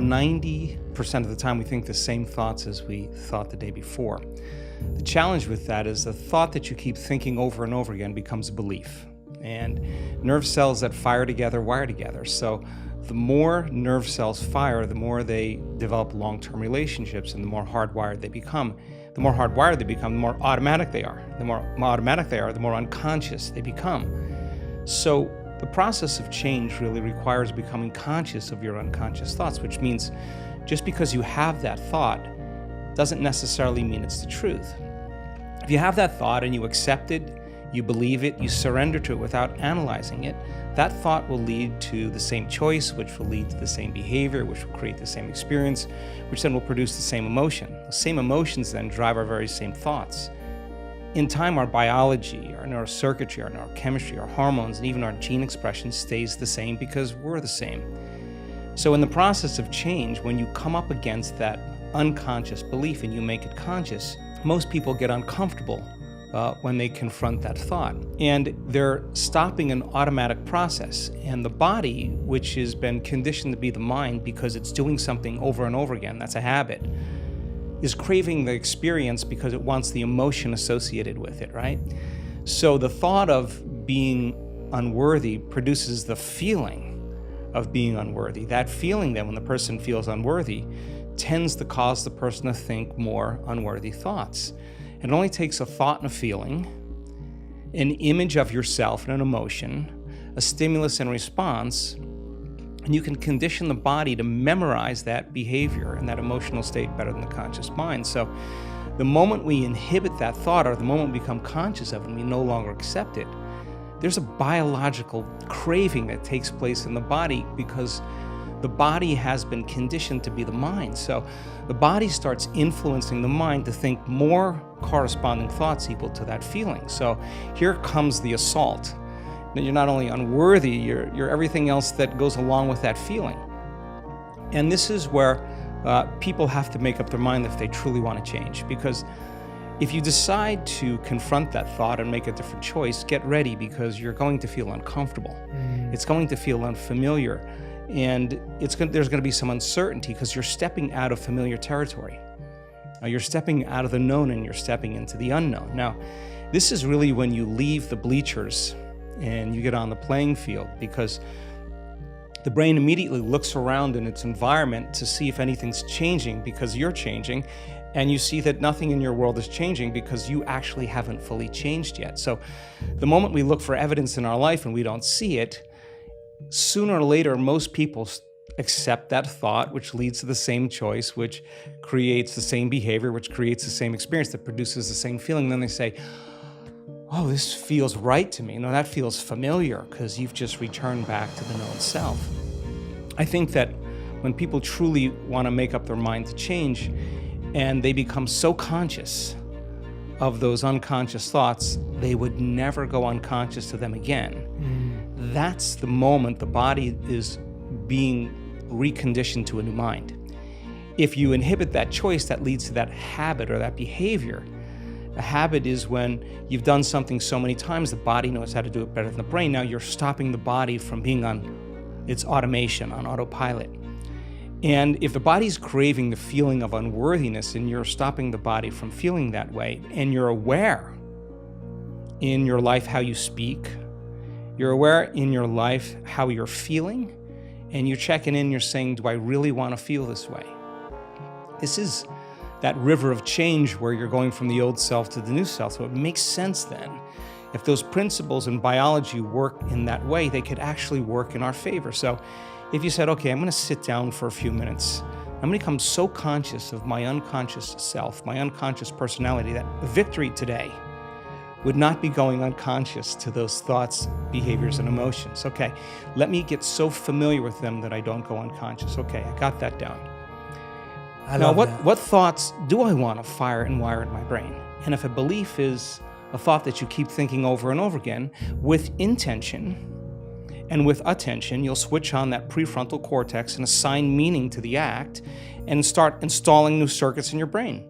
90% of the time we think the same thoughts as we thought the day before. The challenge with that is the thought that you keep thinking over and over again becomes a belief. And nerve cells that fire together wire together. So the more nerve cells fire, the more they develop long-term relationships, and the more hardwired they become. The more hardwired they become, the more automatic they are. The more automatic they are, the more unconscious they become. So the process of change really requires becoming conscious of your unconscious thoughts, which means just because you have that thought doesn't necessarily mean it's the truth. If you have that thought and you accept it, you believe it, you surrender to it without analyzing it, that thought will lead to the same choice, which will lead to the same behavior, which will create the same experience, which then will produce the same emotion. The same emotions then drive our very same thoughts. In time, our biology, our neurocircuitry, our neurochemistry, our hormones, and even our gene expression stays the same because we're the same. So in the process of change, when you come up against that unconscious belief and you make it conscious, most people get uncomfortable when they confront that thought. And they're stopping an automatic process. And the body, which has been conditioned to be the mind because it's doing something over and over again, that's a habit, is craving the experience because it wants the emotion associated with it, right? So the thought of being unworthy produces the feeling of being unworthy. That feeling then, when the person feels unworthy, tends to cause the person to think more unworthy thoughts. It only takes a thought and a feeling, an image of yourself and an emotion, a stimulus and response, and you can condition the body to memorize that behavior and that emotional state better than the conscious mind. So the moment we inhibit that thought, or the moment we become conscious of it and we no longer accept it, there's a biological craving that takes place in the body because the body has been conditioned to be the mind. So the body starts influencing the mind to think more corresponding thoughts equal to that feeling. So here comes the assault. You're not only unworthy, you're everything else that goes along with that feeling. And this is where people have to make up their mind if they truly want to change. Because if you decide to confront that thought and make a different choice, get ready, because you're going to feel uncomfortable. It's going to feel unfamiliar. And there's going to be some uncertainty because you're stepping out of familiar territory. You're stepping out of the known and you're stepping into the unknown. Now, this is really when you leave the bleachers and you get on the playing field, because the brain immediately looks around in its environment to see if anything's changing because you're changing, and you see that nothing in your world is changing because you actually haven't fully changed yet. So the moment we look for evidence in our life and we don't see it, sooner or later, most people accept that thought, which leads to the same choice, which creates the same behavior, which creates the same experience, that produces the same feeling. Then they say, oh, this feels right to me. No, that feels familiar, because you've just returned back to the known self. I think that when people truly want to make up their mind to change, and they become so conscious of those unconscious thoughts, they would never go unconscious to them again. That's the moment the body is being reconditioned to a new mind. If you inhibit that choice, that leads to that habit or that behavior. A habit is when you've done something so many times, the body knows how to do it better than the brain. Now you're stopping the body from being on its automation, on autopilot. And if the body's craving the feeling of unworthiness and you're stopping the body from feeling that way, and you're aware in your life how you speak, you're aware in your life how you're feeling, and you're checking in, you're saying, do I really want to feel this way? This is that river of change where you're going from the old self to the new self. So it makes sense then, if those principles in biology work in that way, they could actually work in our favor. So if you said, okay, I'm going to sit down for a few minutes, I'm going to become so conscious of my unconscious self, my unconscious personality, that victory today would not be going unconscious to those thoughts, behaviors, and emotions. Okay, let me get so familiar with them that I don't go unconscious. Okay, I got that down. Now, what thoughts do I want to fire and wire in my brain? And if a belief is a thought that you keep thinking over and over again, with intention and with attention, you'll switch on that prefrontal cortex and assign meaning to the act and start installing new circuits in your brain.